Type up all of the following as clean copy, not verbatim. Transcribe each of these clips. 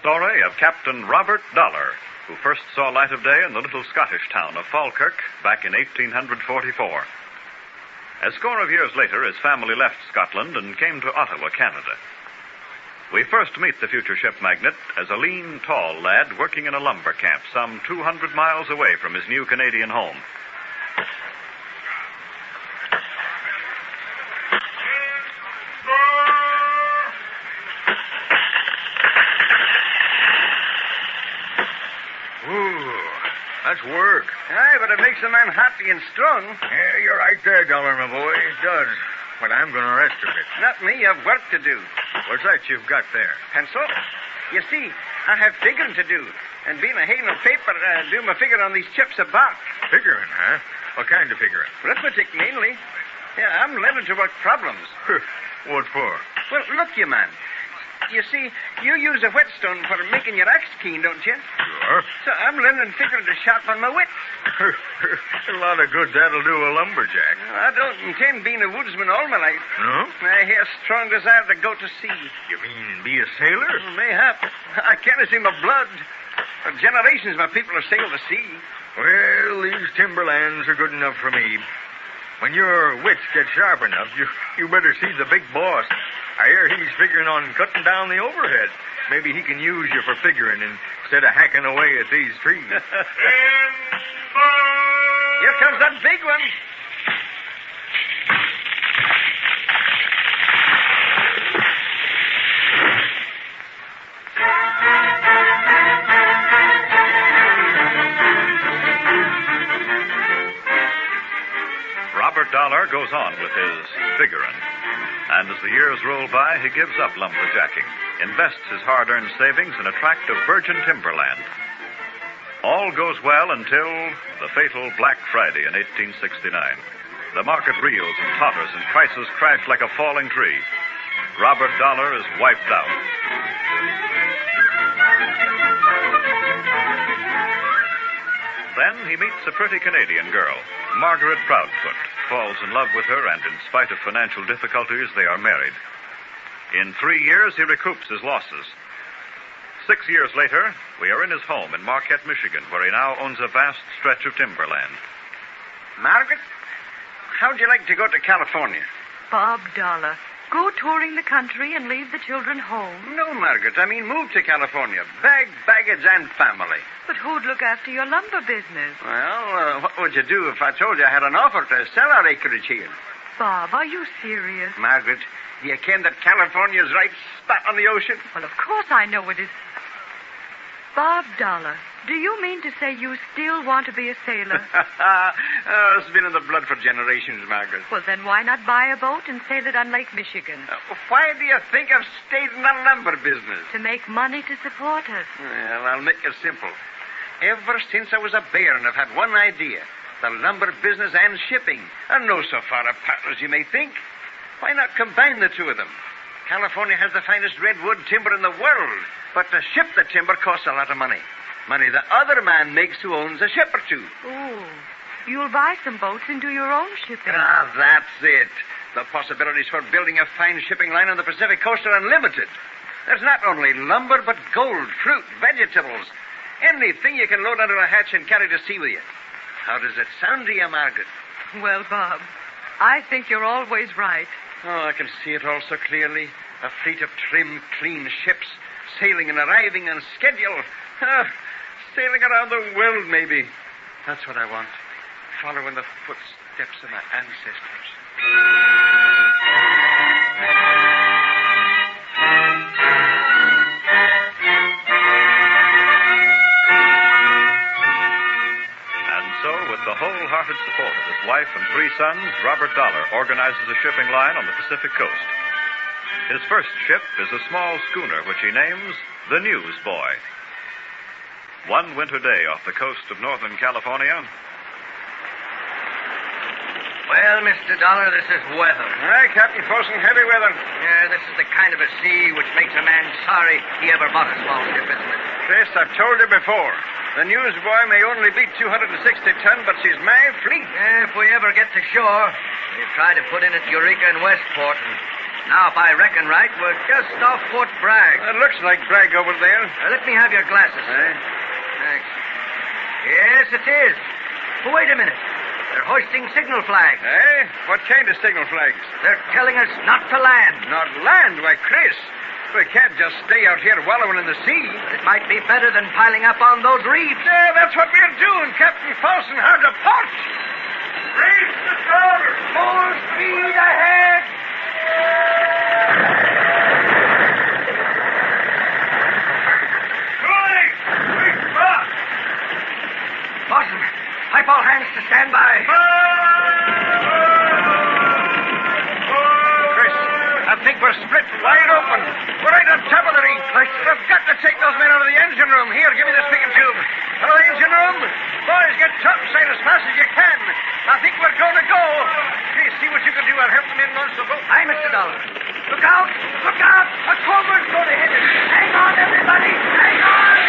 Story of Captain Robert Dollar, who first saw light of day in the little Scottish town of Falkirk back in 1844. A score of years later, his family left Scotland and came to Ottawa, Canada. We first meet the future ship magnate as a lean, tall lad working in a lumber camp some 200 miles away from his new Canadian home. That's work. Aye, but it makes a man happy and strong. Yeah, you're right there, Dollar, my boy. It does. But I'm going to rest a bit. Not me. I've work to do. What's that you've got there? Pencil? You see, I have figuring to do. And being a hail of paper, do my figure on these chips of bark. Figuring, huh? What kind of figuring? Arithmetic, mainly. Yeah, I'm learning to work problems. What for? Well, look, you man. You see, you use a whetstone for making your axe keen, don't you? Sure. So I'm learning figuring to sharpen my wits. A lot of good that'll do a lumberjack. I don't intend being a woodsman all my life. No? I have a strong desire to go to sea. You mean be a sailor? Mayhap. I can't see my blood. For generations, my people have sailed the sea. Well, these timberlands are good enough for me. When your wits get sharp enough, you better see the big boss. I hear he's figuring on cutting down the overhead. Maybe he can use you for figuring instead of hacking away at these trees. Here comes that big one. Robert Dollar goes on with his figuring. And as the years roll by, he gives up lumberjacking, invests his hard-earned savings in a tract of virgin timberland. All goes well until the fatal Black Friday in 1869. The market reels and totters and prices crash like a falling tree. Robert Dollar is wiped out. Then he meets a pretty Canadian girl, Margaret Proudfoot, falls in love with her, and in spite of financial difficulties, they are married. In 3 years, he recoups his losses. 6 years later, we are in his home in Marquette, Michigan, where he now owns a vast stretch of timberland. Margaret, how'd you like to go to California? Bob Dollar. Go touring the country and leave the children home? No, Margaret. I mean, move to California. Bag, baggage, and family. But who'd look after your lumber business? Well, what would you do if I told you I had an offer to sell our acreage here? Bob, are you serious? Margaret, do you ken that California's right spat on the ocean? Well, of course I know it is. Bob Dollar, do you mean to say you still want to be a sailor? It's been in the blood for generations, Margaret. Well, then why not buy a boat and sail it on Lake Michigan? Why do you think I've stayed in the lumber business? To make money to support us. Well, I'll make it simple. Ever since I was a bairn, I've had one idea. The lumber business and shipping are no so far apart as you may think. Why not combine the two of them? California has the finest redwood timber in the world, but to ship the timber costs a lot of money. Money the other man makes who owns a ship or two. Oh, you'll buy some boats and do your own shipping. Ah, that's it. The possibilities for building a fine shipping line on the Pacific coast are unlimited. There's not only lumber, but gold, fruit, vegetables. Anything you can load under a hatch and carry to sea with you. How does it sound to you, Margaret? Well, Bob, I think you're always right. Oh, I can see it all so clearly. A fleet of trim, clean ships, sailing and arriving on schedule. Sailing around the world, maybe. That's what I want. Following the footsteps of my ancestors. And so, with the wholehearted support of his wife and 3 sons, Robert Dollar organizes a shipping line on the Pacific coast. His first ship is a small schooner which he names the Newsboy. One winter day off the coast of Northern California. Well, Mr. Dollar, this is weather. Aye, Captain Folsom, heavy weather. Yeah, this is the kind of a sea which makes a man sorry he ever bought a small ship, isn't it? Chris, I've told you before. The Newsboy may only be 260 ton, but she's my fleet. Yeah, if we ever get to shore, we'll try to put in at Eureka and Westport and Now, if I reckon right, we're just off Fort Bragg. It looks like Bragg over there. Let me have your glasses. Thanks. Yes, it is. Oh, wait a minute. They're hoisting signal flags. What kind of signal flags? They're telling us not to land. Not land? Why, Chris, we can't just stay out here wallowing in the sea. It might be better than piling up on those reefs. Yeah, that's what we're doing, Captain Paulson. Hard to port. Raise the starboard. Full speed ahead. Paulson, pipe all hands to stand by. Chris, I think we're split wide open. We're right on top of the reef. We've got to take those men out of the engine room. Here, give me the speaking tube. Out of the engine room. Boys, get topside as fast as you can. I think we're going to go. Please see what you can do. I'll help the men launch the boat. Aye, Mr. Dollar. Look out! Look out! A culvert's going to hit us. Hang on, everybody! Hang on!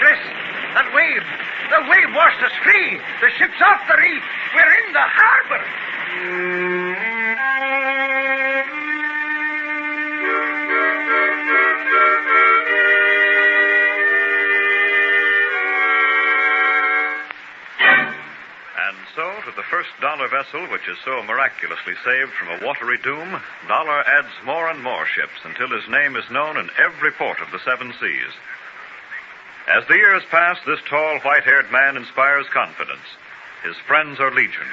Chris, that wave. The wave washed us free. The ship's off the reef. We're in the harbor. And so, to the first Dollar vessel, which is so miraculously saved from a watery doom, Dollar adds more and more ships until his name is known in every port of the seven seas. As the years pass, this tall, white-haired man inspires confidence. His friends are legion.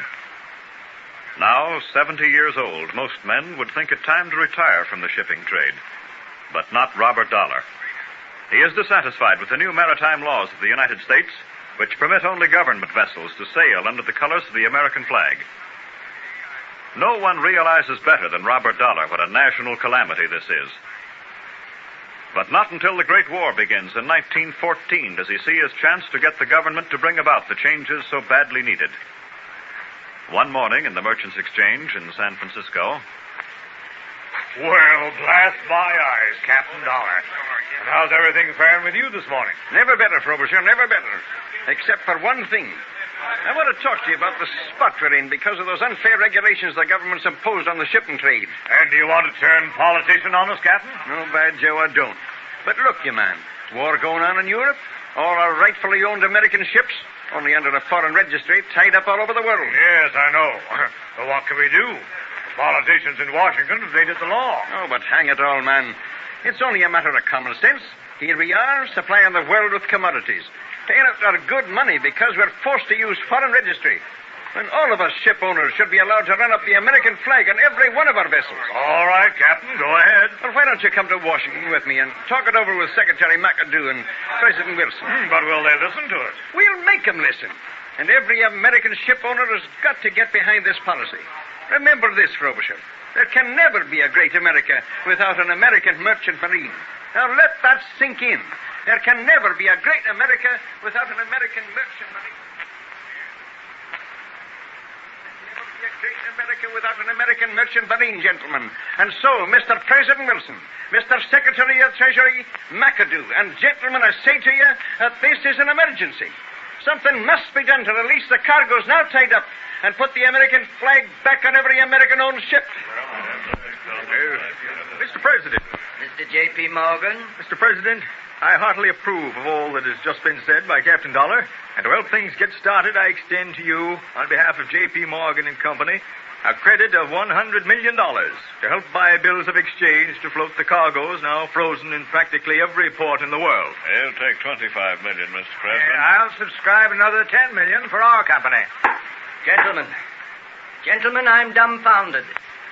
Now, 70 years old, most men would think it time to retire from the shipping trade. But not Robert Dollar. He is dissatisfied with the new maritime laws of the United States, which permit only government vessels to sail under the colors of the American flag. No one realizes better than Robert Dollar what a national calamity this is. But not until the Great War begins in 1914 does he see his chance to get the government to bring about the changes so badly needed. One morning in the Merchants' Exchange in San Francisco. Well, blast my eyes, Captain Dollar. And how's everything faring with you this morning? Never better, Frobisher, never better. Except for one thing. I want to talk to you about the spot we're in because of those unfair regulations the government's imposed on the shipping trade. And do you want to turn politician on us, Captain? No, by Joe, I don't. But look, you man, war going on in Europe, all our rightfully owned American ships, only under a foreign registry, tied up all over the world. Yes, I know. But what can we do? Politicians in Washington have made it the law. Oh, but hang it all, man. It's only a matter of common sense. Here we are, supplying the world with commodities. Paying out our good money because we're forced to use foreign registry. When all of us ship owners should be allowed to run up the American flag on every one of our vessels. All right, Captain, go ahead. Well, why don't you come to Washington with me and talk it over with Secretary McAdoo and President Wilson? But will they listen to us? We'll make them listen. And every American ship owner has got to get behind this policy. Remember this, Frobisher. There can never be a great America without an American merchant marine. Now let that sink in. There can never be a great America without an American merchant marine. Never be a great America without an American merchant marine, gentlemen. And so, Mr. President Wilson, Mr. Secretary of Treasury McAdoo, and gentlemen, I say to you that this is an emergency. Something must be done to release the cargoes now tied up and put the American flag back on every American-owned ship. Mr. President. Mr. J.P. Morgan. Mr. President, I heartily approve of all that has just been said by Captain Dollar. And to help things get started, I extend to you, on behalf of J.P. Morgan and Company, a credit of $100 million to help buy bills of exchange to float the cargoes now frozen in practically every port in the world. It'll take $25 million, Mr. President. I'll subscribe another $10 million for our company. Gentlemen, I'm dumbfounded.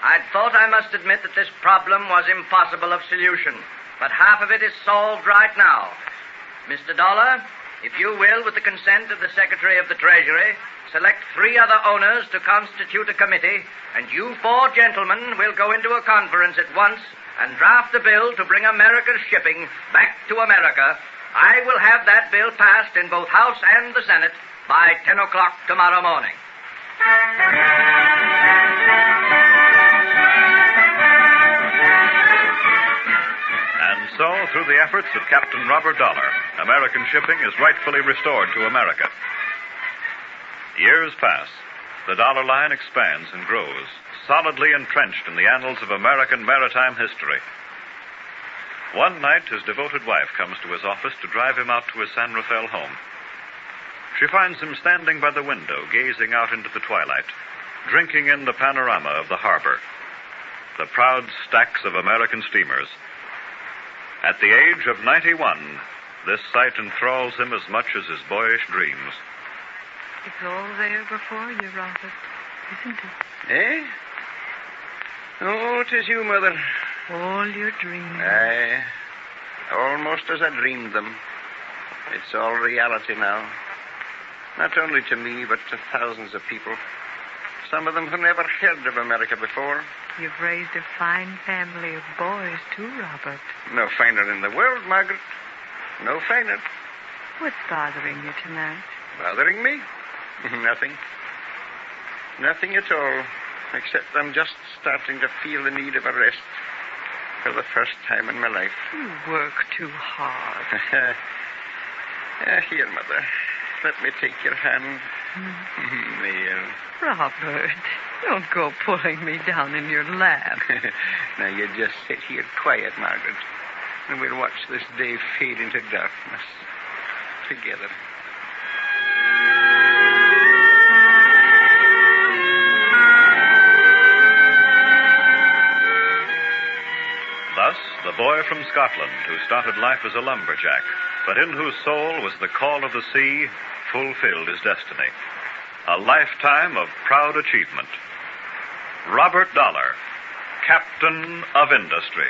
I'd thought, I must admit, that this problem was impossible of solution. But half of it is solved right now. Mr. Dollar, if you will, with the consent of the Secretary of the Treasury, select 3 other owners to constitute a committee, and you 4 gentlemen will go into a conference at once and draft a bill to bring America's shipping back to America. I will have that bill passed in both House and the Senate by 10 o'clock tomorrow morning. And So, through the efforts of Captain Robert Dollar, American shipping is rightfully restored to America. Years pass. The Dollar Line expands and grows, solidly entrenched in the annals of American maritime history. One night, his devoted wife comes to his office to drive him out to his San Rafael home. She finds him standing by the window, gazing out into the twilight, drinking in the panorama of the harbor, the proud stacks of American steamers. At the age of 91, this sight enthralls him as much as his boyish dreams. It's all there before you, Robert, isn't it? Eh? Oh, 'tis you, Mother. All your dreams. Aye. Almost as I dreamed them. It's all reality now. Not only to me, but to thousands of people. Some of them who never heard of America before. You've raised a fine family of boys, too, Robert. No finer in the world, Margaret. No finer. What's bothering you tonight? Bothering me? Nothing. Nothing at all. Except I'm just starting to feel the need of a rest. For the first time in my life. You work too hard. Here, Mother. Let me take your hand. There. Robert, don't go pulling me down in your lap. Now, you just sit here quiet, Margaret, and we'll watch this day fade into darkness together. Thus, the boy from Scotland who started life as a lumberjack, but in whose soul was the call of the sea, fulfilled his destiny. A lifetime of proud achievement. Robert Dollar, Captain of Industry.